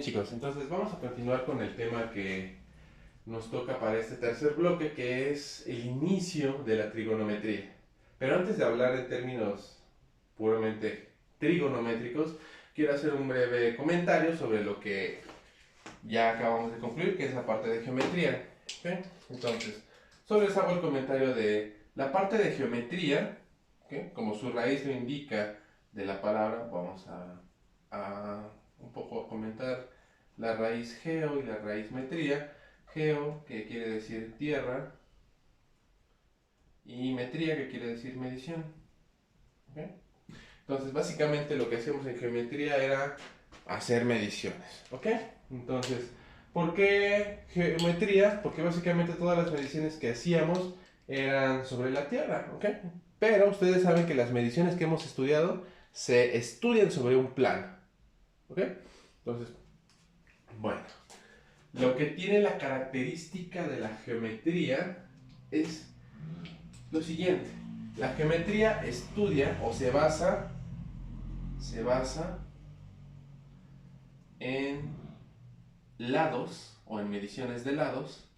Chicos, entonces vamos a continuar con el tema que nos toca para este tercer bloque, que es el inicio de la trigonometría. Pero antes de hablar en términos puramente trigonométricos, quiero hacer un breve comentario sobre lo que ya acabamos de concluir, que es la parte de geometría. ¿Okay? Entonces, solo les hago el comentario de la parte de geometría, ¿okay? Como su raíz lo indica de la palabra, vamos a un poco comentar la raíz geo y la raíz metría. Geo, que quiere decir tierra, y metría, que quiere decir medición. ¿Okay? Entonces, básicamente lo que hacíamos en geometría era hacer mediciones. ¿Ok? Entonces, ¿por qué geometría? Porque básicamente todas las mediciones que hacíamos eran sobre la Tierra. ¿Ok? Pero ustedes saben que las mediciones que hemos estudiado se estudian sobre un plano. ¿Ok? Entonces, bueno, lo que tiene la característica de la geometría es lo siguiente. La geometría estudia o se basa en lados o en mediciones de lados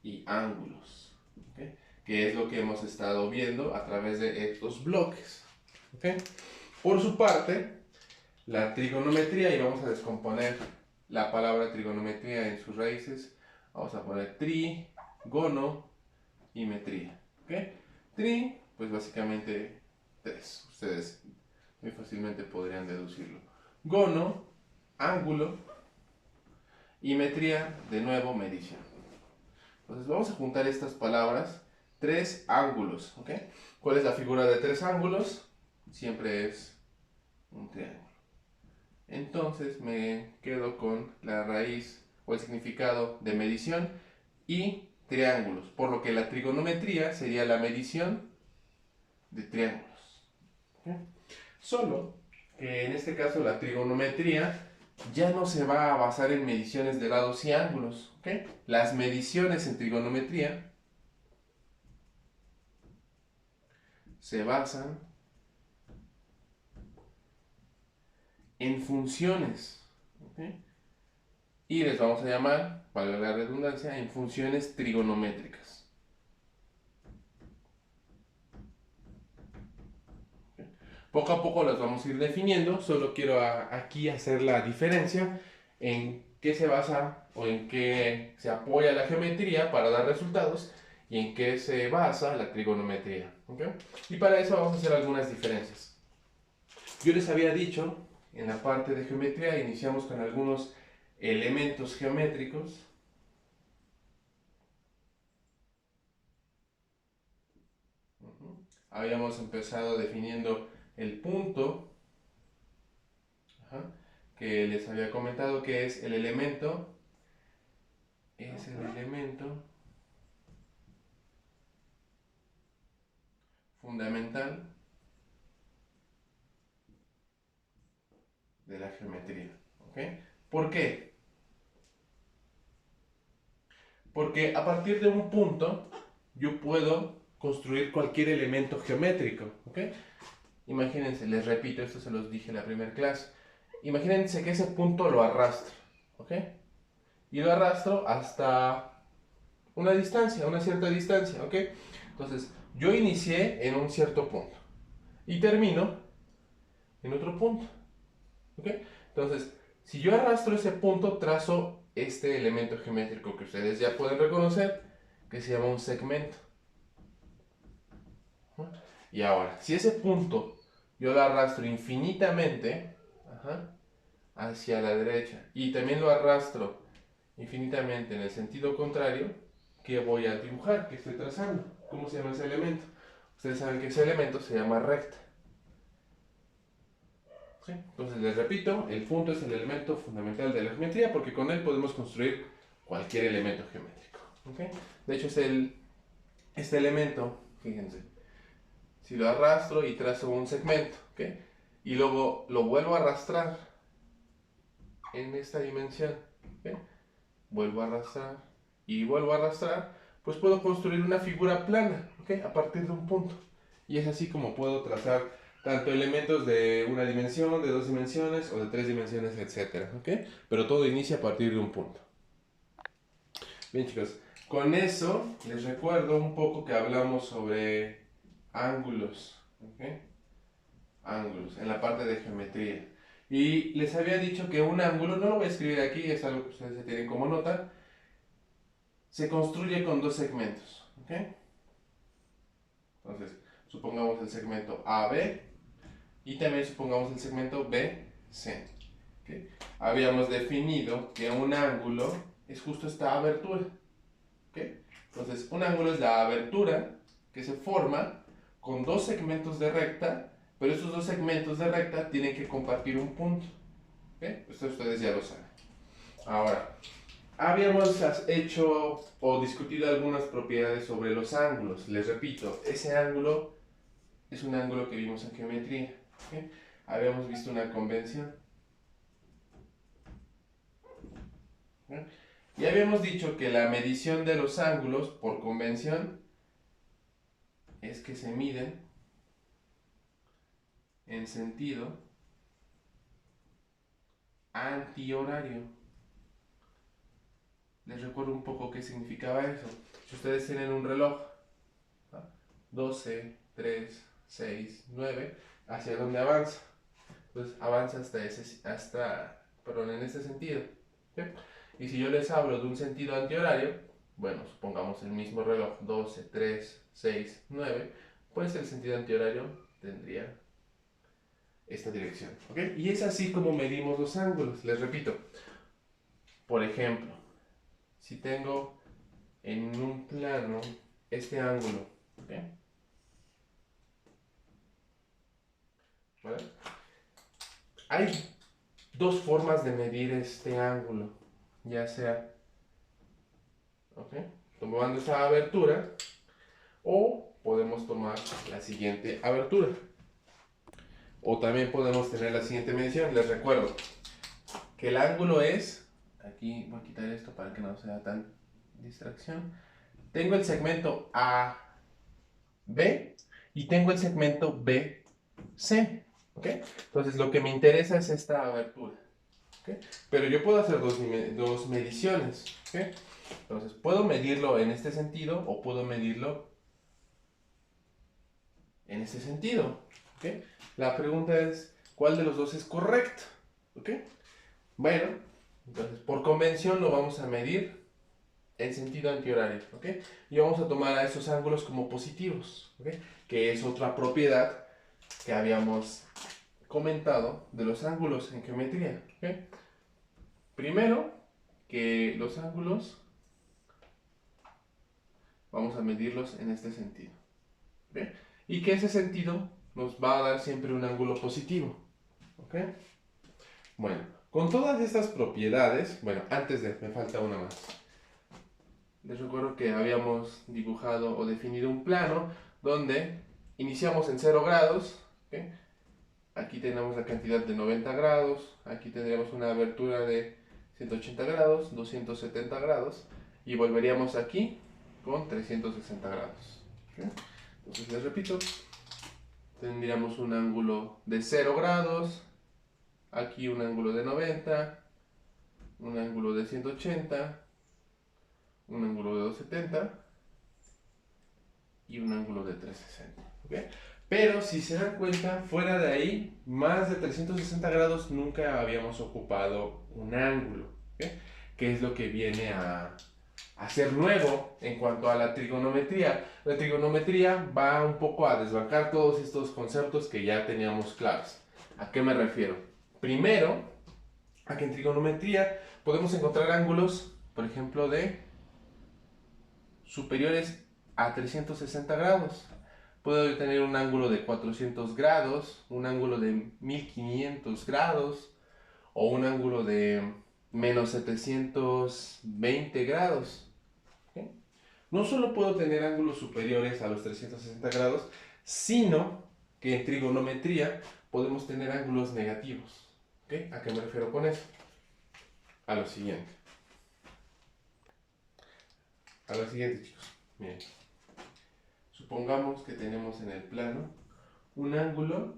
y ángulos, ¿okay? Que es lo que hemos estado viendo a través de estos bloques. ¿Okay? Por su parte, la trigonometría, y vamos a descomponer la palabra trigonometría en sus raíces, vamos a poner tri, gono y metría. ¿Okay? Tri, pues básicamente 3. Ustedes muy fácilmente podrían deducirlo. Gono, ángulo, y metría, de nuevo, medición. Entonces vamos a juntar estas palabras. Tres ángulos, ¿ok? ¿Cuál es la figura de tres ángulos? Siempre es un triángulo. Entonces me quedo con la raíz o el significado de medición y triángulos, por lo que la trigonometría sería la medición de triángulos. ¿Ok? Solo que en este caso la trigonometría ya no se va a basar en mediciones de lados y ángulos. ¿Okay? Las mediciones en trigonometría se basan en funciones. ¿Okay? Y les vamos a llamar, para la redundancia, en funciones trigonométricas. ¿Okay? Poco a poco las vamos a ir definiendo, solo quiero aquí hacer la diferencia en qué se basa o en qué se apoya la geometría para dar resultados y en qué se basa la trigonometría. ¿Okay? Y para eso vamos a hacer algunas diferencias. Yo les había dicho, en la parte de geometría iniciamos con algunos elementos geométricos. Habíamos empezado definiendo el punto, que les había comentado que es el elemento fundamental de la geometría. ¿Okay? ¿Por qué? Porque a partir de un punto yo puedo construir cualquier elemento geométrico. ¿Okay? Imagínense, les repito, esto se los dije en la primera clase. Imagínense que ese punto lo arrastro. ¿Ok? Y lo arrastro hasta una distancia, una cierta distancia. ¿Ok? Entonces, yo inicié en un cierto punto y termino en otro punto. ¿Ok? Entonces, si yo arrastro ese punto, trazo este elemento geométrico que ustedes ya pueden reconocer, que se llama un segmento. Y ahora, si ese punto yo lo arrastro infinitamente hacia la derecha y también lo arrastro infinitamente en el sentido contrario, ¿qué voy a dibujar? ¿Qué estoy trazando? ¿Cómo se llama ese elemento? Ustedes saben que ese elemento se llama recta. ¿Sí? Entonces les repito, el punto es el elemento fundamental de la geometría porque con él podemos construir cualquier elemento geométrico. ¿Okay? De hecho, este elemento, fíjense, si lo arrastro y trazo un segmento, ¿okay? Y luego lo vuelvo a arrastrar en esta dimensión, ¿okay? Vuelvo a arrastrar y vuelvo a arrastrar, pues puedo construir una figura plana, ¿okay? A partir de un punto. Y es así como puedo trazar tanto elementos de una dimensión, de 2 dimensiones o de 3 dimensiones, etc. ¿Ok? Pero todo inicia a partir de un punto. Bien, chicos, con eso les recuerdo un poco que hablamos sobre ángulos. ¿Ok? Ángulos, en la parte de geometría. Y les había dicho que un ángulo, no lo voy a escribir aquí, es algo que ustedes se tienen como nota, se construye con dos segmentos. ¿Ok? Entonces, supongamos el segmento AB y también supongamos el segmento BC. ¿Okay? Habíamos definido que un ángulo es justo esta abertura. ¿Okay? Entonces, un ángulo es la abertura que se forma con dos segmentos de recta, pero estos dos segmentos de recta tienen que compartir un punto. ¿Okay? Esto ustedes ya lo saben. Ahora, habíamos hecho o discutido algunas propiedades sobre los ángulos. Les repito, ese ángulo es un ángulo que vimos en geometría. ¿Okay? Habíamos visto una convención. ¿Okay? Y habíamos dicho que la medición de los ángulos por convención es que se miden en sentido antihorario. Les recuerdo un poco qué significaba eso. Si ustedes tienen un reloj, ¿no? 12, 3, 6, 9, ¿hacia dónde avanza? Pues avanza perdón, en este sentido. ¿Sí? Y si yo les hablo de un sentido antihorario, bueno, supongamos el mismo reloj, 12, 3, 6, 9, pues el sentido antihorario tendría esta dirección. ¿Ok? Y es así como medimos los ángulos. Les repito, por ejemplo, si tengo en un plano este ángulo, ¿ok? ¿Vale? Hay dos formas de medir este ángulo, ya sea, ¿ok? Tomando esa abertura, o podemos tomar la siguiente abertura, o también podemos tener la siguiente medición. Les recuerdo que el ángulo es, aquí voy a quitar esto para que no sea tan distracción, tengo el segmento AB y tengo el segmento BC, ¿ok? Entonces lo que me interesa es esta abertura, ¿ok? Pero yo puedo hacer dos mediciones, ¿ok? Entonces puedo medirlo en este sentido o puedo medirlo en este sentido, ¿ok? La pregunta es, ¿cuál de los dos es correcto? ¿Ok? Bueno, entonces por convención lo vamos a medir en sentido antihorario, ¿ok? Y vamos a tomar a esos ángulos como positivos, ¿ok? Que es otra propiedad que habíamos comentado de los ángulos en geometría, ¿ok? Primero, que los ángulos vamos a medirlos en este sentido, ¿ok? Y que ese sentido nos va a dar siempre un ángulo positivo, ¿ok? Bueno, con todas estas propiedades, bueno, me falta una más. Les recuerdo que habíamos dibujado o definido un plano donde iniciamos en 0 grados, ¿okay? Aquí tenemos la cantidad de 90 grados, aquí tendríamos una abertura de 180 grados, 270 grados y volveríamos aquí con 360 grados. ¿Okay? Entonces les repito, tendríamos un ángulo de 0 grados, aquí un ángulo de 90, un ángulo de 180, un ángulo de 270 y un ángulo de 360. ¿Okay? Pero si se dan cuenta, fuera de ahí, más de 360 grados nunca habíamos ocupado un ángulo, ¿okay? Que es lo que viene a ser nuevo en cuanto a la trigonometría. La trigonometría va un poco a desbancar todos estos conceptos que ya teníamos claros. ¿A qué me refiero? Primero, a que en trigonometría podemos encontrar ángulos, por ejemplo, de superiores a 360 grados. Puedo tener un ángulo de 400 grados, un ángulo de 1500 grados o un ángulo de menos 720 grados. ¿Okay? No solo puedo tener ángulos superiores a los 360 grados, sino que en trigonometría podemos tener ángulos negativos. ¿Okay? ¿A qué me refiero con eso? A lo siguiente. A lo siguiente, chicos. Miren. Supongamos que tenemos en el plano un ángulo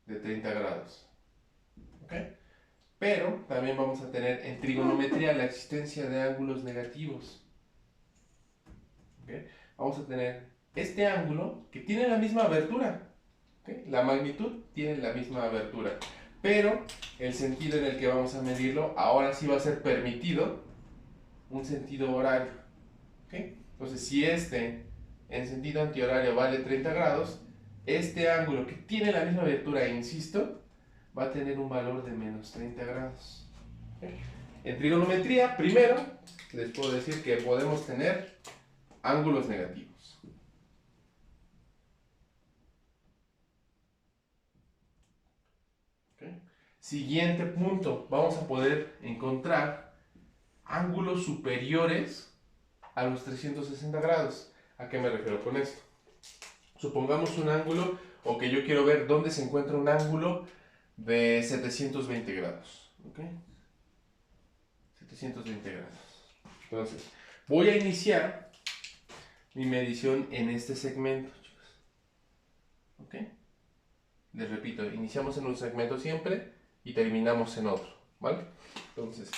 de 30 grados. ¿Ok? Pero también vamos a tener en trigonometría la existencia de ángulos negativos. ¿Ok? Vamos a tener este ángulo que tiene la misma abertura. ¿Ok? La magnitud tiene la misma abertura. Pero el sentido en el que vamos a medirlo ahora sí va a ser permitido un sentido horario. ¿Ok? Entonces, si este en sentido antihorario vale 30 grados, este ángulo que tiene la misma abertura, insisto, va a tener un valor de menos 30 grados. ¿Ok? En trigonometría, primero, les puedo decir que podemos tener ángulos negativos. ¿Ok? Siguiente punto, vamos a poder encontrar ángulos superiores a los 360 grados. ¿A qué me refiero con esto? Supongamos un ángulo, o que yo quiero ver dónde se encuentra un ángulo de 720 grados. ¿Ok? 720 grados. Entonces, voy a iniciar mi medición en este segmento, chicos. ¿Ok? Les repito, iniciamos en un segmento siempre y terminamos en otro, ¿vale? Entonces,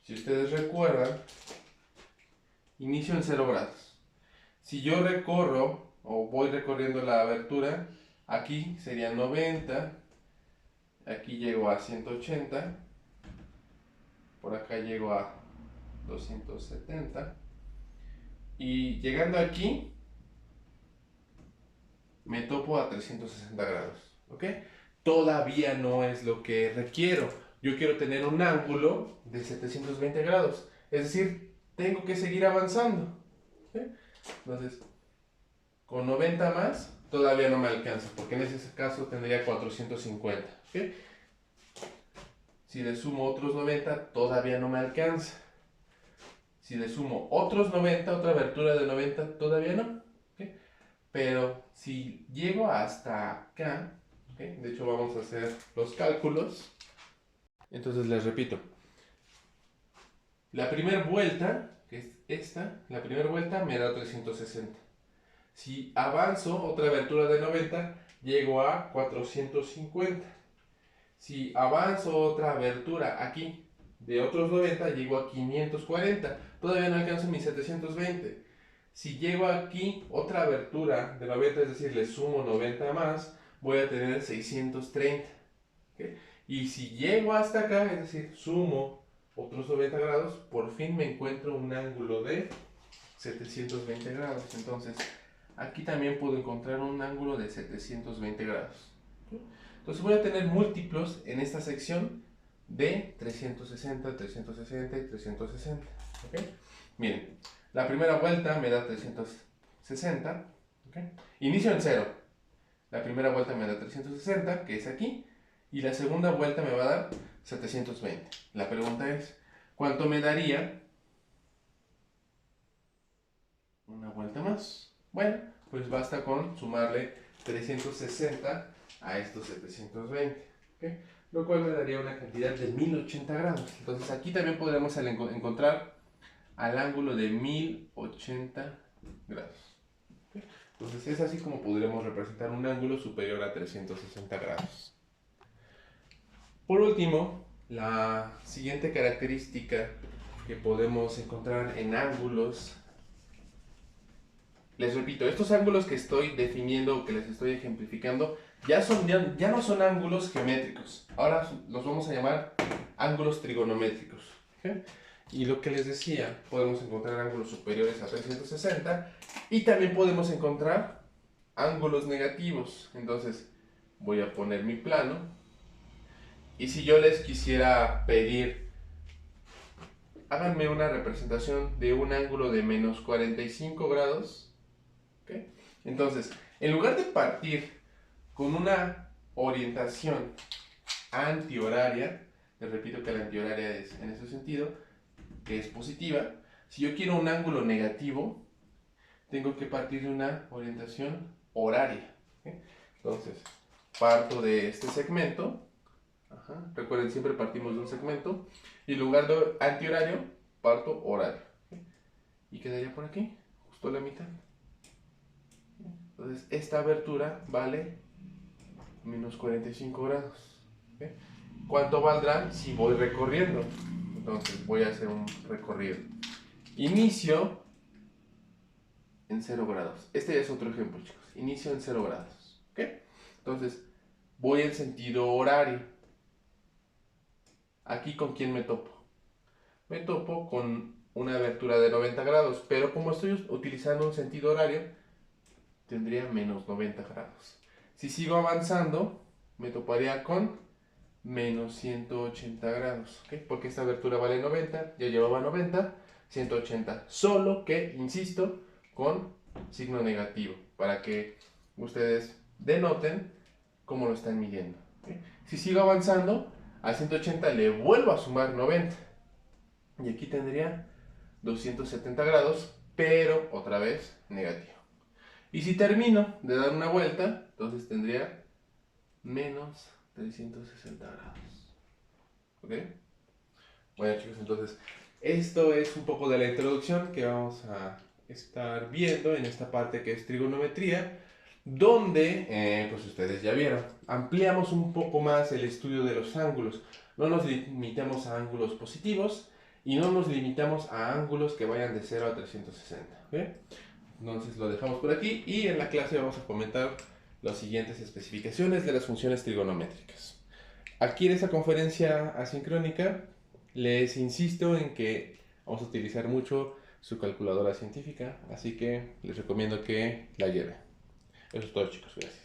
si ustedes recuerdan, inicio en 0 grados. Si yo recorro o voy recorriendo la abertura, aquí sería 90, aquí llego a 180, por acá llego a 270 y llegando aquí me topo a 360 grados, ¿ok? Todavía no es lo que requiero. Yo quiero tener un ángulo de 720 grados, es decir, tengo que seguir avanzando. ¿Ok? Entonces, con 90 más, todavía no me alcanza, porque en ese caso tendría 450. ¿Ok? Si le sumo otros 90, todavía no me alcanza. Si le sumo otros 90, otra abertura de 90, todavía no. ¿Ok? Pero si llego hasta acá, ¿okay? De hecho vamos a hacer los cálculos. Entonces les repito. La primera vuelta, que es esta, la primera vuelta me da 360. Si avanzo otra abertura de 90, llego a 450. Si avanzo otra abertura aquí de otros 90, llego a 540. Todavía no alcanzo mis 720. Si llego aquí otra abertura de 90, es decir, le sumo 90 más, voy a tener 630. ¿Okay? Y si llego hasta acá, es decir, sumo otros 90 grados, por fin me encuentro un ángulo de 720 grados. Entonces, aquí también puedo encontrar un ángulo de 720 grados. Entonces voy a tener múltiplos en esta sección de 360, 360 y 360. ¿Okay? Miren, la primera vuelta me da 360. ¿Okay? Inicio en 0. La primera vuelta me da 360, que es aquí. Y la segunda vuelta me va a dar 720. La pregunta es, ¿cuánto me daría una vuelta más? Bueno, pues basta con sumarle 360 a estos 720. ¿Okay? Lo cual me daría una cantidad de 1080 grados. Entonces aquí también podremos encontrar al ángulo de 1080 grados. ¿Okay? Entonces es así como podremos representar un ángulo superior a 360 grados. Por último, la siguiente característica que podemos encontrar en ángulos, les repito, estos ángulos que estoy definiendo o que les estoy ejemplificando ya no son ángulos geométricos, ahora los vamos a llamar ángulos trigonométricos. ¿Okay? Y lo que les decía, podemos encontrar ángulos superiores a 360 y también podemos encontrar ángulos negativos. Entonces voy a poner mi plano y si yo les quisiera pedir, háganme una representación de un ángulo de menos 45 grados. ¿Okay? Entonces, en lugar de partir con una orientación antihoraria, les repito que la antihoraria es en ese sentido, que es positiva, si yo quiero un ángulo negativo, tengo que partir de una orientación horaria. ¿Okay? Entonces, parto de este segmento. Ajá. Recuerden, siempre partimos de un segmento. Y en lugar de antihorario, parto horario. ¿Okay? Y quedaría por aquí, justo a la mitad. Entonces, esta abertura vale menos 45 grados. ¿Ok? ¿Cuánto valdrá si voy recorriendo? Entonces voy a hacer un recorrido. Inicio en 0 grados. Este es otro ejemplo, chicos. Inicio en 0 grados. ¿Ok? Entonces voy en sentido horario. Aquí, ¿con quién me topo? Me topo con una abertura de 90 grados, pero como estoy utilizando un sentido horario, tendría menos 90 grados. Si sigo avanzando, me toparía con menos 180 grados, ¿ok? Porque esta abertura vale 90, ya llevaba 90, 180. Solo que, insisto, con signo negativo, para que ustedes denoten cómo lo están midiendo. ¿Ok? Si sigo avanzando, a 180 le vuelvo a sumar 90. Y aquí tendría 270 grados, pero otra vez negativo. Y si termino de dar una vuelta, entonces tendría menos 360 grados. ¿Ok? Bueno, chicos, entonces esto es un poco de la introducción que vamos a estar viendo en esta parte que es trigonometría, donde, pues ustedes ya vieron, ampliamos un poco más el estudio de los ángulos. No nos limitamos a ángulos positivos y no nos limitamos a ángulos que vayan de 0 a 360. ¿Okay? Entonces lo dejamos por aquí y en la clase vamos a comentar las siguientes especificaciones de las funciones trigonométricas. Aquí en esta conferencia asincrónica les insisto en que vamos a utilizar mucho su calculadora científica, así que les recomiendo que la lleven. Eso es todo, chicos. Gracias.